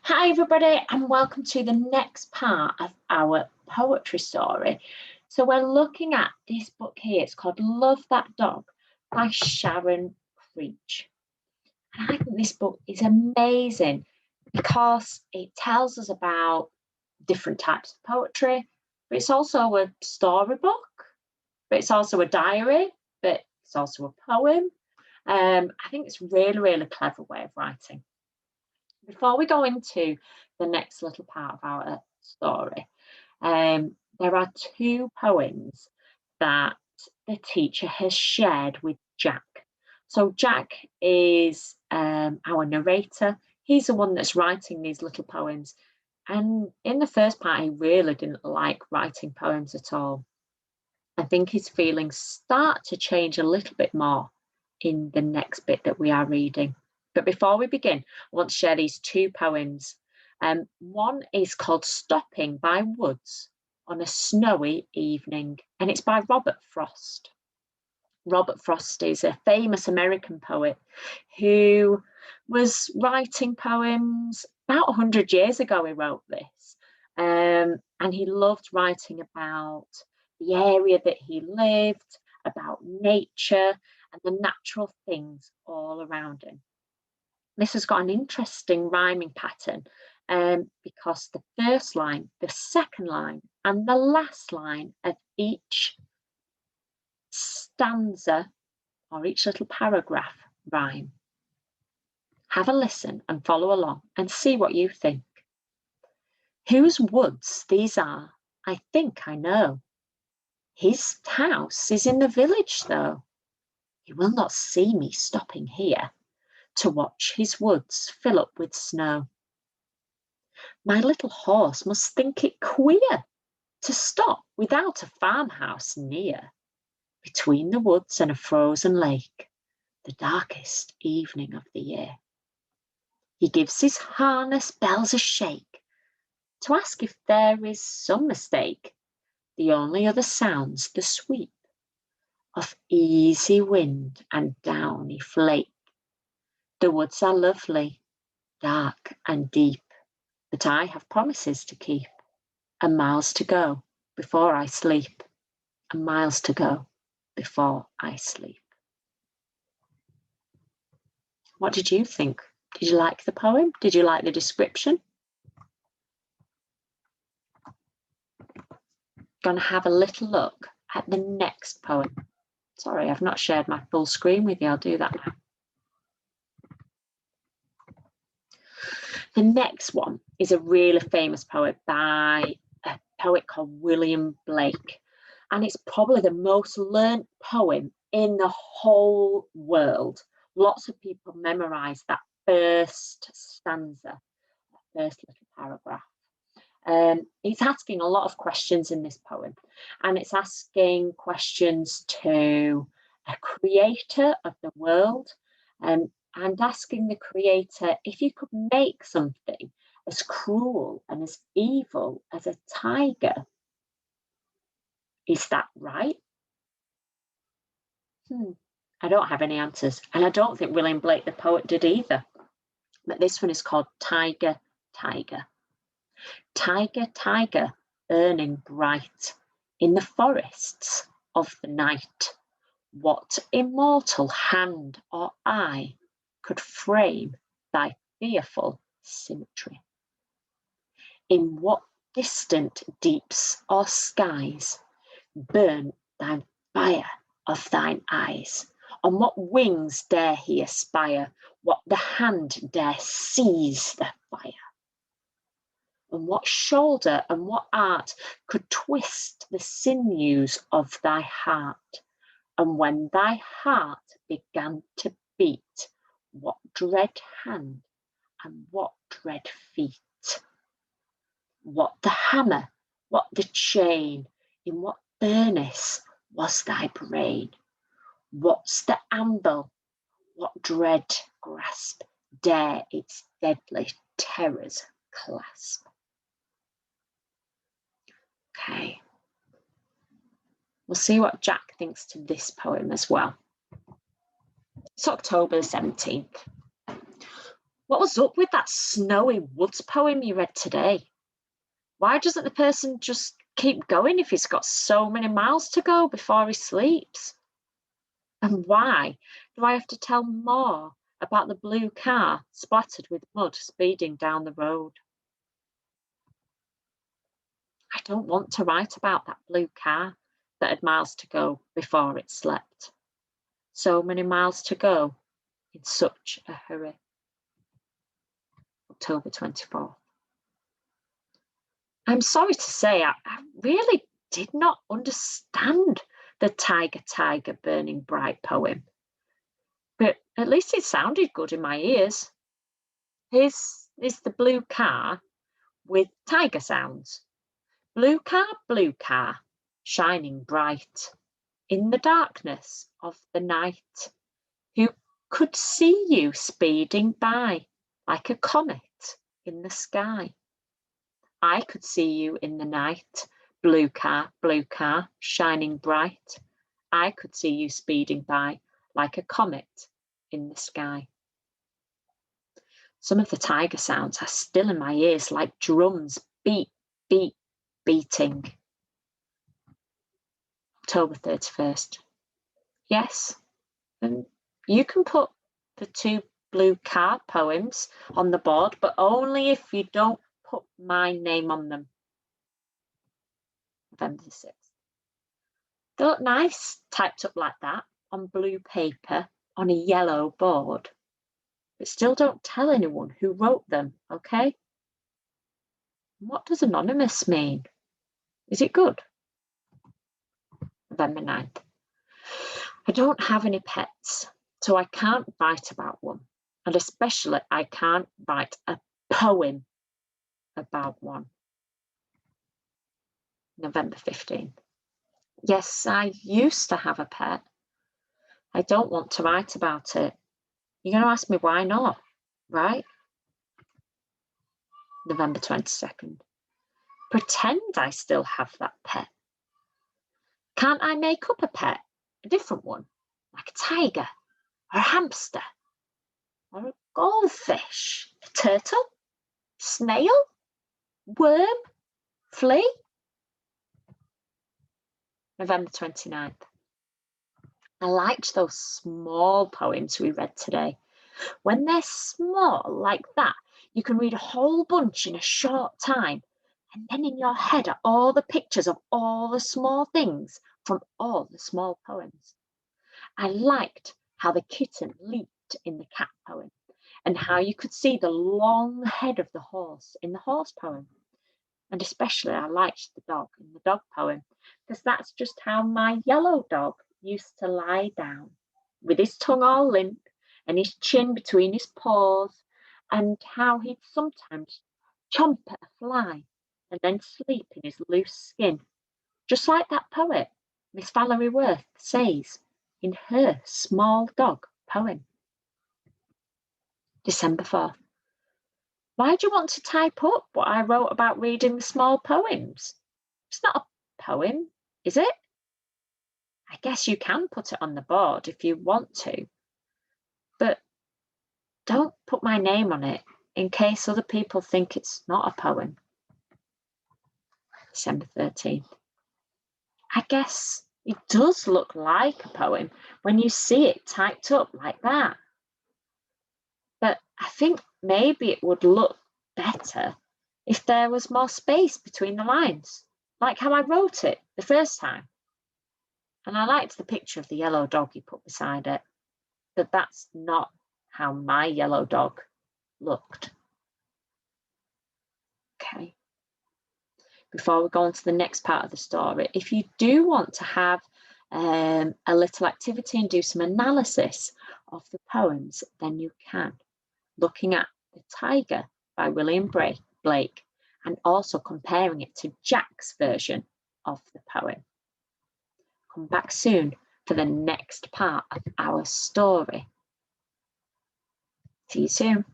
Hi everybody and welcome to the next part of our poetry story. So we're looking at this book here. It's called Love That Dog by Sharon Creech. And I think this book is amazing because it tells us about different types of poetry, but it's also a storybook, but it's also a diary, but it's also a poem. I think it's really clever way of writing. Before we go into the next little part of our story, there are two poems that the teacher has shared with Jack. So Jack is our narrator. He's the one that's writing these little poems. And in the first part, he really didn't like writing poems at all. I think his feelings start to change a little bit more in the next bit that we are reading. But before we begin, I want to share these two poems. One is called Stopping by Woods on a Snowy Evening, and it's by Robert Frost. Robert Frost is a famous American poet who was writing poems about 100 years ago. He wrote this, and he loved writing about the area that he lived, about nature and the natural things all around him. This has got an interesting rhyming pattern because the first line, the second line, and the last line of each stanza or each little paragraph rhyme. Have a listen and follow along and see what you think. Whose woods these are, I think I know. His house is in the village, though. He will not see me stopping here to watch his woods fill up with snow. My little horse must think it queer to stop without a farmhouse near, between the woods and a frozen lake, the darkest evening of the year. He gives his harness bells a shake to ask if there is some mistake. The only other sounds the sweep of easy wind and downy flake. The woods are lovely, dark and deep, but I have promises to keep, and miles to go before I sleep, and miles to go before I sleep. What did you think? Did you like the poem? Did you like the description? Going to have a little look at the next poem. Sorry, I've not shared my full screen with you. I'll do that now. The next one is a really famous poem by a poet called William Blake. And it's probably the most learnt poem in the whole world. Lots of people memorize that first stanza, that first little paragraph. It's asking a lot of questions in this poem, and it's asking questions to a creator of the world, and asking the creator if you could make something as cruel and as evil as a tiger. Is that right? I don't have any answers, and I don't think William Blake the poet did either. But this one is called Tiger, Tiger. Tiger, tiger, burning bright in the forests of the night, what immortal hand or eye could frame thy fearful symmetry? In what distant deeps or skies burn thy fire of thine eyes? On what wings dare he aspire? What the hand dare seize the fire? And what shoulder and what art could twist the sinews of thy heart? And when thy heart began to beat, what dread hand and what dread feet? What the hammer, what the chain, in what furnace was thy brain? What's the anvil, what dread grasp dare its deadly terrors clasp? Okay, we'll see what Jack thinks to this poem as well. It's October the 17th. What was up with that snowy woods poem you read today? Why doesn't the person just keep going if he's got so many miles to go before he sleeps? And why do I have to tell more about the blue car splattered with mud speeding down the road? I don't want to write about that blue car that had miles to go before it slept. So many miles to go in such a hurry. October 24th. I'm sorry to say, I really did not understand the Tiger, Tiger, Burning Bright poem, but at least it sounded good in my ears. Here's is the blue car with tiger sounds. Blue car, shining bright in the darkness of the night. Who could see you speeding by like a comet in the sky? I could see you in the night, blue car, shining bright. I could see you speeding by like a comet in the sky. Some of the tiger sounds are still in my ears like drums, beat, beat, beating. October 31st. Yes, and you can put the 2 blue car poems on the board, but only if you don't put my name on them. November 6th. They look nice typed up like that on blue paper on a yellow board, but still don't tell anyone who wrote them, okay? What does anonymous mean? Is it good? November 9th. I don't have any pets, so I can't write about one, and especially I can't write a poem about one. November 15th. Yes, I used to have a pet. I don't want to write about it. You're going to ask me why not, right? November 22nd. Pretend I still have that pet. Can't I make up a pet, a different one, like a tiger or a hamster or a goldfish, a turtle, snail, worm, flea? November 29th. I liked those small poems we read today. When they're small like that, you can read a whole bunch in a short time, and then in your head are all the pictures of all the small things from all the small poems. I liked how the kitten leaped in the cat poem, and how you could see the long head of the horse in the horse poem. And especially I liked the dog in the dog poem, because that's just how my yellow dog used to lie down, with his tongue all limp and his chin between his paws, and how he'd sometimes chomp at a fly and then sleep in his loose skin, just like that poet, Miss Valerie Worth, says in her Small Dog poem. December 4th. Why do you want to type up what I wrote about reading the small poems? It's not a poem, is it? I guess you can put it on the board if you want to, but don't put my name on it in case other people think it's not a poem. December 13th. I guess it does look like a poem when you see it typed up like that. But I think maybe it would look better if there was more space between the lines, like how I wrote it the first time. And I liked the picture of the yellow dog you put beside it, but that's not how my yellow dog looked. Okay. Before we go on to the next part of the story, if you do want to have a little activity and do some analysis of the poems, then you can, looking at The Tiger by William Blake and also comparing it to Jack's version of the poem. Come back soon for the next part of our story. See you soon.